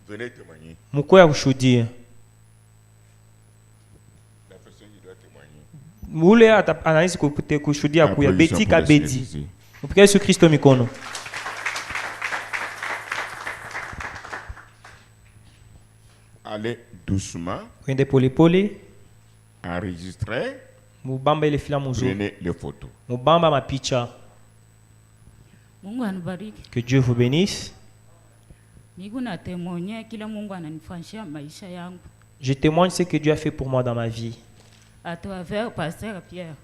Venez témoigner. Mukwea kushuhudia. La personne qui doit témoigner. Mule anaweza kushuhudia kuya beti ka beti. Upike Yesu Kristo mikono. Allez doucement. Kwende pole pole. Enregistrez. Mubamba ile filamu nzuri. Prenez les photos. Mubamba mapicha. Mungu anibariki. Que Dieu vous bénisse. Niko na témoigner kile Mungu ananifanyia maisha yangu. Je témoigne ce que Dieu a fait pour moi dans ma vie. À travers Pasteur Pierre.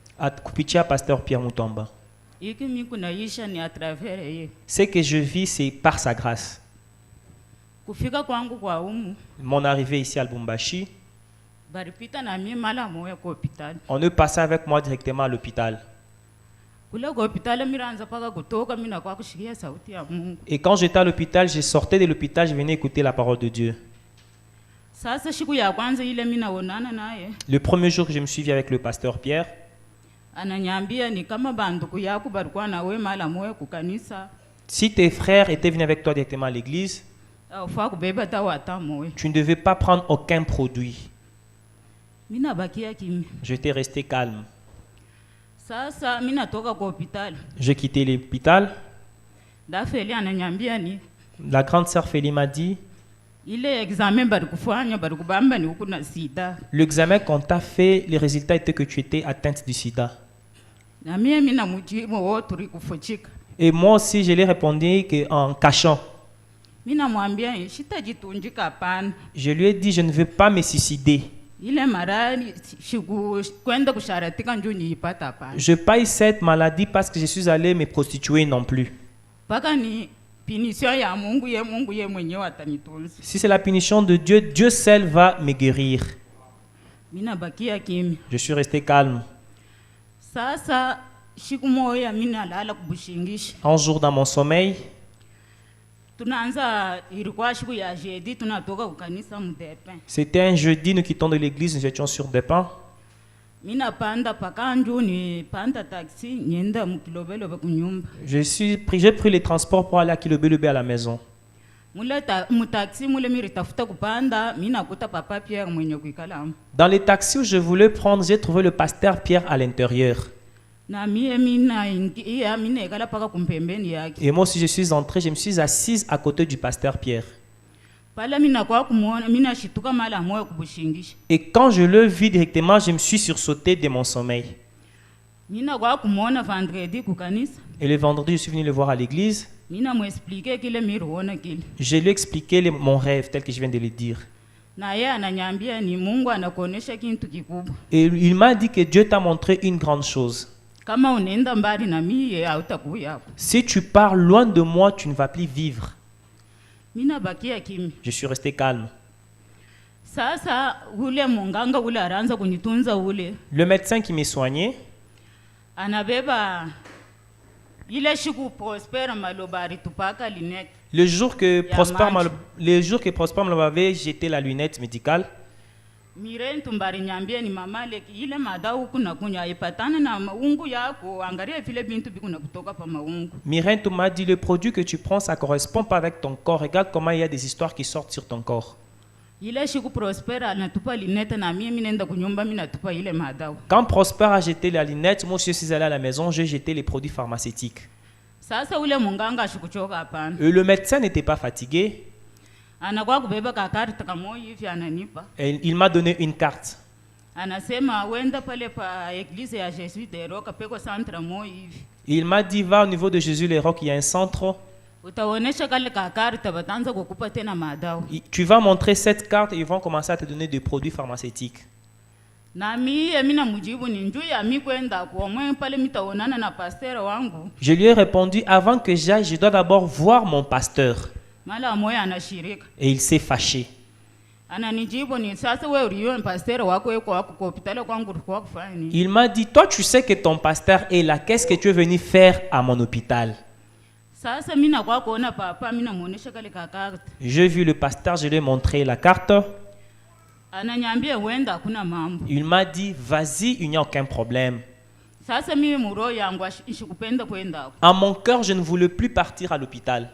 Kupitia Pasteur Pierre Mutomba. Iki mimi naisha ni à travers yeye. Ce que je vis, c'est par sa grâce. Kufika kwangu kwa Mon arrivée ici à Lubumbashi, baripita na mimi mala moya kwa hospitali. on ne passait avec moi directement à l'hôpital. Kule kwa hospitali miranza paka kutoka mimi na kwa kushikia sauti ya Mungu. Et quand j'étais à l'hôpital, je sortais de l'hôpital, je venais écouter la parole de Dieu. Sasa siku ya kwanza ile mimi naonana naye. Le premier jour que je me suis vu avec le pasteur Pierre, Ananiambia ni kama banduku yako barikuwa na wewe mala moya ku kanisa. si tes frères étaient venus avec toi directement à l'église, Ufa kubeba ta wata moya. tu ne devais pas prendre aucun produit. Mina bakia kimi. J'étais resté calme. Sasa mimi natoka kwa hospitali. J'ai quitté l'hôpital. Dafeli ananiambia ni La grande sœur Félie m'a dit, ile examen barikufanya barikubamba ni huku na sida. l'examen qu'on t'a fait, les résultats étaient que tu étais atteinte du sida. Na mimi na mujibu wote rikufuchika. Et moi aussi, je lui ai répondu en cachant. Mimi namwambia shitajitunjika hapana. Je lui ai dit, je ne veux pas me suicider. Ile marari kwenda kusharatika njoo niipata hapana. Je paye cette maladie parce que je suis allé me prostituer non plus. Paka ni punition ya Mungu ye mwenyewe atanitunza. Si c'est la punition de Dieu, Dieu seul va me guérir. Mimi nabakia kimi. Je suis resté calme. Sasa siku moja mimi nalala kubushingisha. Un jour dans mon sommeil, Tunaanza ilikuwa siku ya jeudi tunatoka kwa kanisa Mdepin. c'était un jeudi, nous quittons de l'église, nous étions sur des pans. Mimi napanda paka njoo ni panda taxi nienda mkilobelo kunyumba. J'ai pris les transports pour aller à Kilobelebe à la maison. Mutaxi mule mimi tafuta kupanda mimi nakuta papa Pierre mwenye kuikala. Dans les taxis où je voulais prendre, j'ai trouvé le pasteur Pierre à l'intérieur. Na mimi ekala paka kumpembeni yake. Et moi aussi je suis entré, je me suis assise à côté du pasteur Pierre. Pala mimi nakuwa kumuona mimi nashituka mala moyo kubushingisha. Et quand je le vis directement, je me suis sursauté de mon sommeil. Mimi nakuwa kumuona vendredi ku kanisa. Et le vendredi, je suis venu le voir à l'église. Mimi namuexpliquer kile mimi ruona kile. Je lui ai expliqué mon rêve tel que je viens de le dire. Na yeye ananiambia ni Mungu anakuonesha kitu kikubwa. Et il m'a dit que Dieu t'a montré une grande chose. Kama unaenda mbali na mimi hautakuja hapo. Si tu pars loin de moi, tu ne vas plus vivre. Mimi nabakia kimi. Je suis resté calme. Sasa ule munganga ule araanza kunitunza ule. Le médecin qui m'a soigné, Anabeba ile siku Prosper malobari tupaka lunette. le jour que Ya Prosper m'avait jeté la lunette médicale, Mire ntumbari nyambie ni mama leki ile madau kuna kunya ipatana na maungu yako angalia vile bintu bikuna kutoka pa maungu. Myrène m'a dit, le produit que tu prends, ça ne correspond pas avec ton corps. Regarde comment il y a des histoires qui sortent sur ton corps. Ile siku Prosper anatupa lunette na mimi nenda kunyumba mimi natupa ile madau. Quand Prosper a jeté la lunette, moi je suis allé à la maison, j'ai jeté les produits pharmaceutiques. Sasa ule munganga ashikuchoka hapana. Et le médecin n'était pas fatigué. Anakuwa kubeba kakarta kama hivi ananipa. Et il m'a donné une carte. Anasema wenda pale pa église ya Jésus de Roka peko centre mo hivi. Il m'a dit, va au niveau de Jésus les Rocs, il y a un centre. Utaonesha kale kakarta batanza kukupa tena madau. Tu vas montrer cette carte et ils vont commencer à te donner des produits pharmaceutiques. Na mimi na mujibu ni njoo ya mimi kwenda kwa mwe pale mitaonana na pasteur wangu. Je lui ai répondu, avant que j'aille, je dois d'abord voir mon pasteur. Mala moya anashirika. Et il s'est fâché. Ananijibu ni sasa wewe uliyo pasteur wako yuko wako kwa hospitali kwangu kwa kufanya nini? Il m'a dit, toi tu sais que ton pasteur est là, qu'est-ce que tu es venu faire à mon hôpital? Sasa mimi na kwa kuona papa mimi namuonesha kale kakarta. J'ai vu le pasteur, je lui ai montré la carte. Ananiambia wenda hakuna mambo. Il m'a dit, vas-y, il n'y a aucun problème. Sasa mimi muro yangu ishikupenda kwenda. En mon cœur, je ne voulais plus partir à l'hôpital.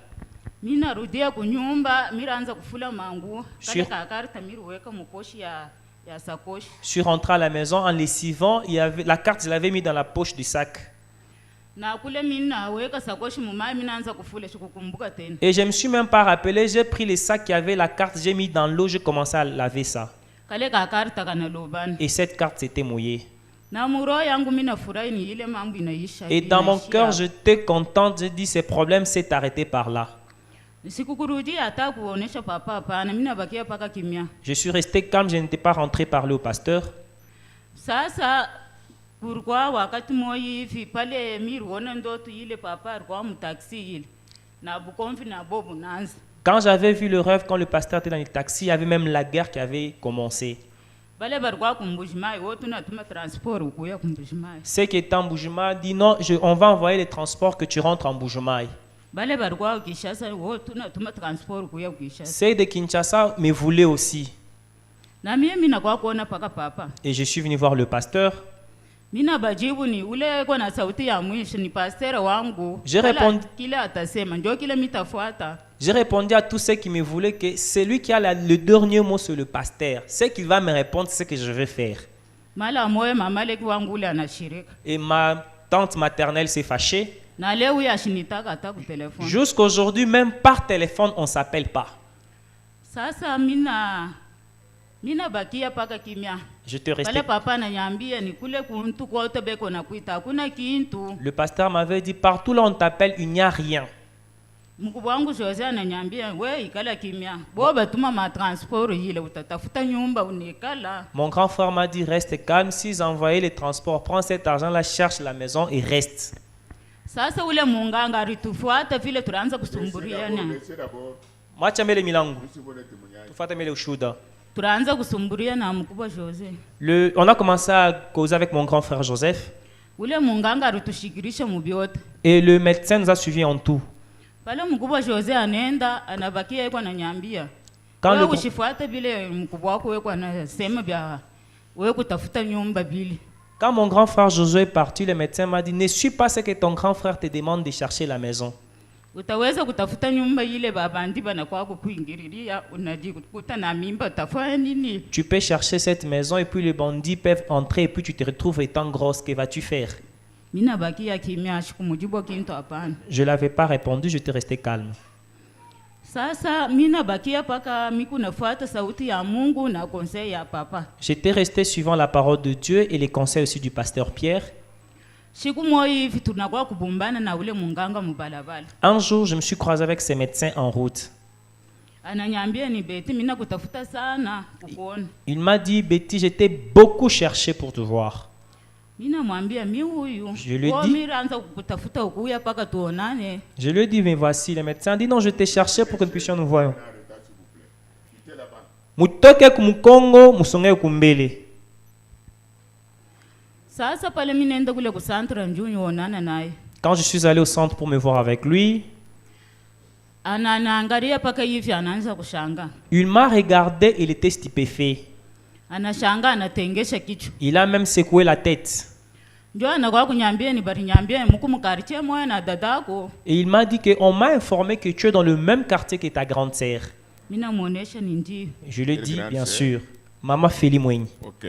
mina rudia kunyumba miraanza kufula manguo kale Sur- kakarta miruweka muposhi ya sakoshi. Je suis rentré à la maison en lessivant, il y avait, la carte, je l'avais mis dans la poche du sac. Na kule mina weka sakoshi mumai minaanza kufula sikukumbuka tena. Et je ne me suis même pas rappelé, j'ai pris le sac qui avait la carte, j'ai mis dans l'eau, j'ai commencé à laver ça. Kale kakarta kana lobana. Et cette carte s'était mouillée. Na muro yangu mina furahi ni ile mambo inaisha. Et dans mon inaishia. cœur, j'étais contente, j'ai dit, ce problème s'est arrêté par là. Sikukurudia hata kuonesha papa hapana, mina bakia paka kimya. Je suis resté calme, je n'étais pas rentré parler au pasteur. Sasa kurkwa wakati moyi hivi pale miruona ndoto ile papa alikuwa mtaksi ile na bukomvi na bobu nanzi. Quand j'avais vu le rêve, quand le pasteur était dans le taxi, il y avait même la guerre qui avait commencé. Bale barikuwa kumbujimai wote tunatuma transport ukuya kumbujimai. Ceux qui étaient en Bujumaï dit non, on va envoyer les transports que tu rentres en Bujumaï. Bale barikuwa Kinshasa wote tunatuma transport ukuya Kinshasa. Ceux de Kinshasa me voulaient aussi. Na mimi nakuwa kuona paka papa. Et je suis venu voir le pasteur. Mina bajibu ni ule kwa na sauti ya mwisho ni pasteur wangu. Je Wala réponds- kile atasema ndio kile mitafuata. J'ai répondu à tous ceux qui me voulaient que celui qui a le dernier mot sur le pasteur, ce qu'il va me répondre, c'est ce que je vais faire. Mala moyo mama leki wangu ule anashirika. Et ma tante maternelle s'est fâchée. Na leo yashinitaka hata ku telefoni. Jusqu'aujourd'hui, même par téléphone, on ne s'appelle pas. Sasa mina bakia paka kimya. J'étais resté. Pale papa ananiambia ni kule kuntu kote beko na kuita hakuna kintu. Le pasteur m'avait dit, partout là on t'appelle, il n'y a rien. Mkubwa wangu Jose ananiambia we ikala kimya. Boba tuma ma transport ile utatafuta nyumba unikala. Mon grand frère m'a dit, reste calme, s'ils envoyaient les transports, prends cet argent-là, cherche la maison et reste. Sasa ule munganga alitufuata vile tunaanza kusumburiana. Laissez d'abord. Mwacha mbele milango, Laissez bon témoignage. tufuate mbele ushuhuda. Tunaanza kusumburiana na mkubwa Jose. On a commencé à causer avec mon grand frère Joseph Ule munganga alitushikirisha mubiote. et le médecin nous a suivis en tout. Pale mkubwa Jose anaenda anabakia yuko ananiambia. Quand Wewe le- usifuate vile mkubwa wako yuko anasema bia wewe kutafuta nyumba bili. Quand mon grand frère Josué est parti, le médecin m'a dit, ne suis pas ce que ton grand frère te demande de chercher la maison. Utaweza kutafuta nyumba ile babandi banakuwa kukuingililia unajikuta na mimba utafanya nini? Tu peux chercher cette maison et puis les bandits peuvent entrer et puis tu te retrouves étant grosse. Que vas-tu faire? Mina bakia kimya sikumujibu kintu hapana. Je ne l'avais pas répondu, j'étais resté calme. Sasa mina bakia paka miku nafuata sauti ya Mungu na conseil ya papa. J'étais resté suivant la parole de Dieu et les conseils aussi du pasteur Pierre. Siku moja hivi tunakuwa kubumbana na ule munganga mubalabala. Un jour, je me suis croisé avec ces médecins en route. Ananiambia ni Beti mina kutafuta sana kukuona. Il m'a dit, Betty, j'étais beaucoup cherché pour te voir. Mina mwambia mi huyu. Je lui Kwa dis- miraanza kutafuta ukuya paka tuonane. Je lui ai dit, mais voici, le médecin a dit, non, je t'ai cherché pour que nous puissions nous voir. Mutoke kumukongo, musonge kumbele. Sasa pale mimi naenda kule ku centre njunyu onana naye. Quand je suis allé au centre pour me voir avec lui, Ananiangalia paka hivi anaanza kushanga. il m'a regardé, il était stupéfait. Anashanga anatengesha kichwa. Il a même secoué la tête. Ndio anakuwa kunyambia ni bari nyambia mku mkaritie moyo na dadako. Et il m'a dit qu'on m'a informé que tu es dans le même quartier que ta grande sœur. Mina muonesha ni ndio. Je lui ai Quelle dit, grande bien sœur? sûr. Maman Feli Mwenyi. Ok.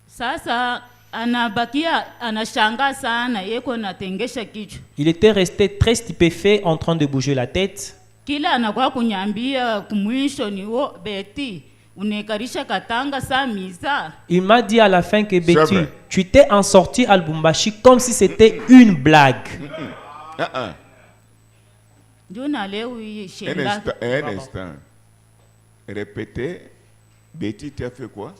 Sasa anabakia anashanga sana yeko natengesha kichwa. Il était resté très stupéfait en train de bouger la tête. Kila anakuwa kunyambia kumwisho ni wo Beti unekarisha katanga saa misa. Il m'a dit à la fin que C'est Betty, vrai. tu t'es en sorti à Lubumbashi comme si c'était une blague. Ah. Ndio na leo hii Un shenda. instant. Un instant. Répétez. Betty, tu as fait quoi?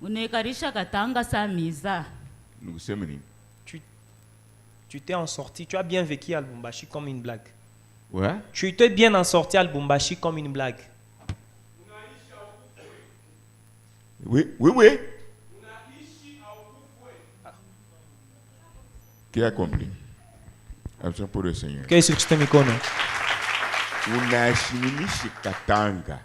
Unekarisha katanga saa misa. Nous sommes venus. Tu t'es en sorti, tu as bien vécu à Lubumbashi comme une blague. Ouais. Tu t'es bien en sorti à Lubumbashi comme une blague. Oui. Qui a compris? Absent pour le Seigneur. Qu'est-ce que tu te mikono? Unashimishi katanga.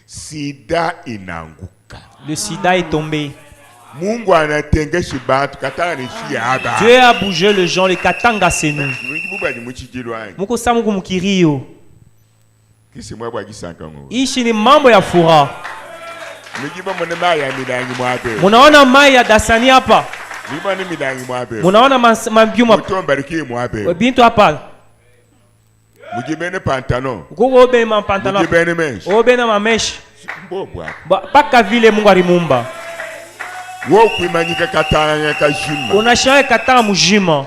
Sida inanguka. Le sida est tombé. Mungu anatengesha bantu katanga nishi aba. Dieu a bougé les gens, les katanga c'est nous. Muko sa mungu mkirio. Kisi mwa bwa gisankango. Ishi ni mambo ya furaha. Mjiba mwana maya midangi mwabe. Munaona mai ya dasani hapa. Mjiba ni midangi mwabe. Munaona mambyuma. Mutombariki mwabe. Bintu hapa. Mujibene pantalon. Kuko obe ma pantalon. Mujibene mesh. Obe na mamesh. Mbobwa. Paka vile Mungu alimumba. Wo kuimanyika katanga kashima. Unashaya katanga mujima.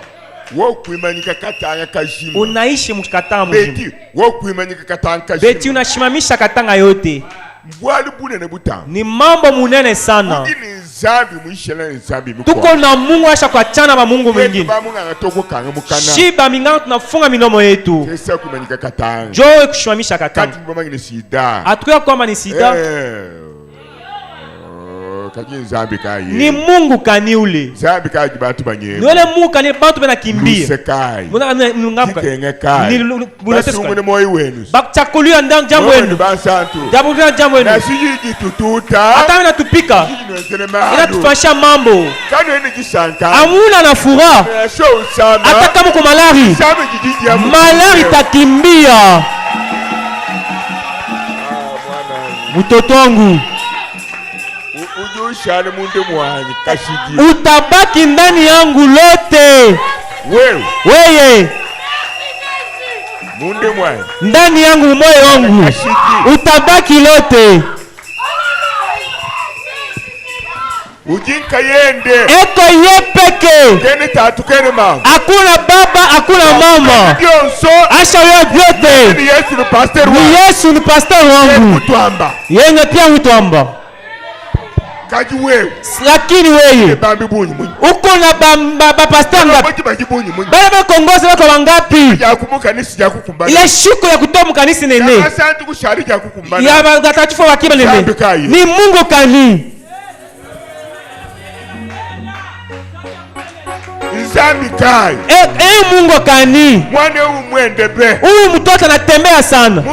Wo kuimanyika katanga kashima. Unaishi mkatanga mujima. Beti wo kuimanyika katanga kashima. Beti unashimamisha katanga yote. Mbwali bunene buta. Ni mambo munene sana. Ugini zambi mwishela ni zambi mkwa. Tuko na Mungu asha kwa chana ba Mungu mwingine. Ba Mungu anatoko kanga mukana. Shiba mingana tunafunga minomo yetu. Kesa kuimanyika katanga. Joe kushimamisha katanga. Kati mboma ni sida. Atuya kwamba ni sida. Ni Mungu kani ule. Zambi kaji batu banyema. Ni ule Mungu kani batu bena kimbia. Lusekai. Muna ngamuka. Kitengekai. Nasungune moyi wenu. Bakchakulia ndang jambo wenu. Jambo wenu jambo wenu. Nasiji tututa. Hata na tupika. Ina tufasha mambo. Kano ene jisanka. Amuna na furaha. Hata kama uko malari. Malari takimbia. Mtoto wangu. Utabaki ndani yangu lote. Wewe ndani yangu moyo wangu utabaki lote. Ujinka yende eko ye peke. Kene tatu kene mama. Hakuna baba, hakuna mama. Asha wewe vyote. Ni Yesu ni pastor wangu. Ni Yesu ni pastor wangu. Yeye pia hutuamba. Kaji wewe. Lakini wewe uko na baba pastor ngapi? Bale ba kongoza wako wangapi? Ile shuko ya kutoa mkanisa nene. Ya batatifu wa kiba nene. Ni Mungu kani. Mungu kani. Mwana umwendebe. Huyu mtoto anatembea sana.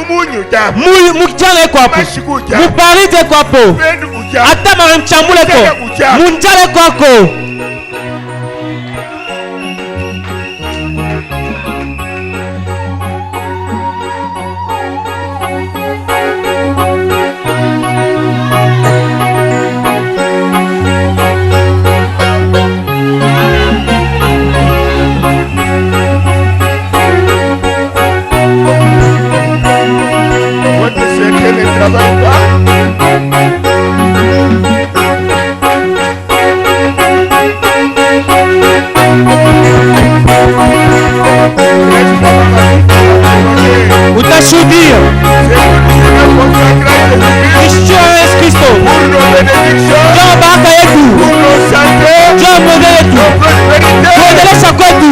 Mujana iko hapo. Muparite iko hapo. Hata mara mchambule ko. Munjale kwako. Utashuhudia Yesu Kristo ndio baraka yetu, ndio mwanga yetu, kuendelesha kwetu.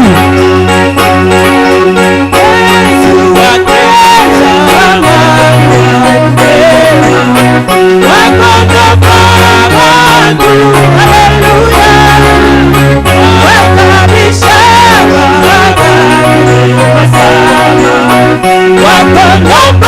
Hallelujah.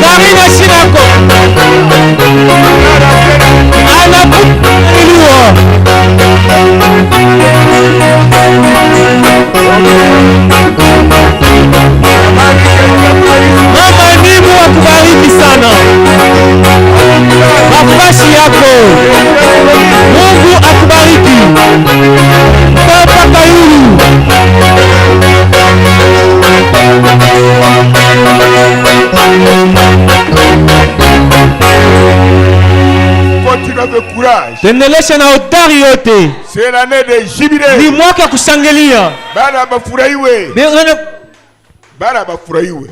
Marina Shinako. Mama Nimu akubariki sana. Mafashi yako. Mungu akubariki. Papa Kayuru. Tendelesha na hodari yote. Ni mwaka ya kushangilia.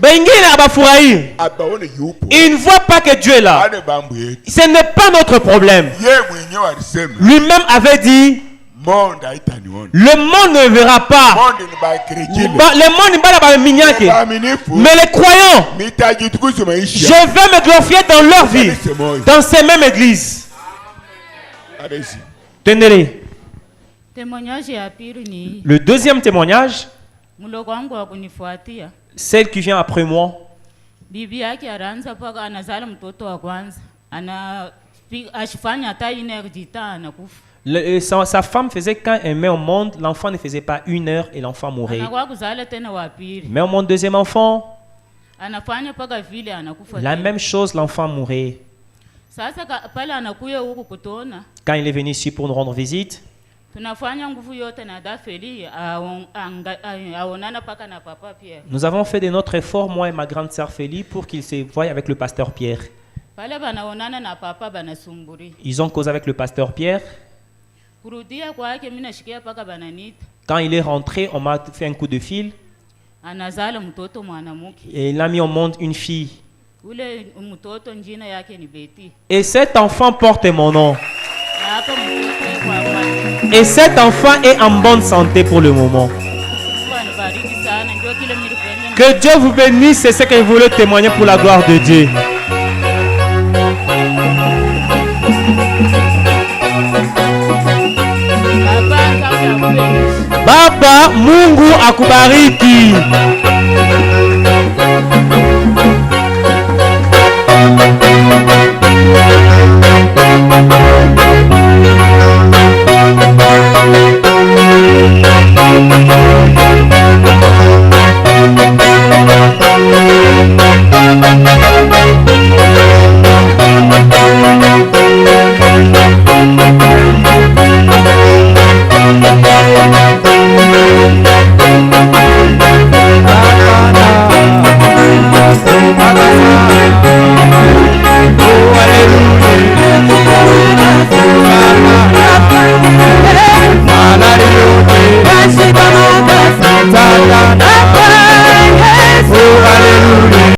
Bengine abafurahi. Ils ne voient pas que Dieu est là. Ce n'est pas notre problème. Lui-même avait dit, le monde ne verra pas. Le monde n'est pas là, mais les croyants, je vais me glorifier dans leur vie, dans ces mêmes églises. Tenez. Le deuxième témoignage, celle qui vient après moi. Sa femme faisait quand elle met au monde, l'enfant ne faisait pas 1 heure et l'enfant mourait. Mais au monde deuxième enfant, la même chose, l'enfant mourait. Quand il est venu ici pour nous rendre visite, nous avons fait de notre effort, moi et ma grande sœur Félie, pour qu'il se voie avec le pasteur Pierre. Ils ont causé avec le pasteur Pierre. Quand il est rentré, on m'a fait un coup de fil. Et il a mis au monde une fille. Et cet enfant porte mon nom. Et cet enfant est en bonne santé pour le moment. Que Dieu vous bénisse, c'est ce que je voulais témoigner pour la gloire de Dieu. Baba, Mungu akubariki.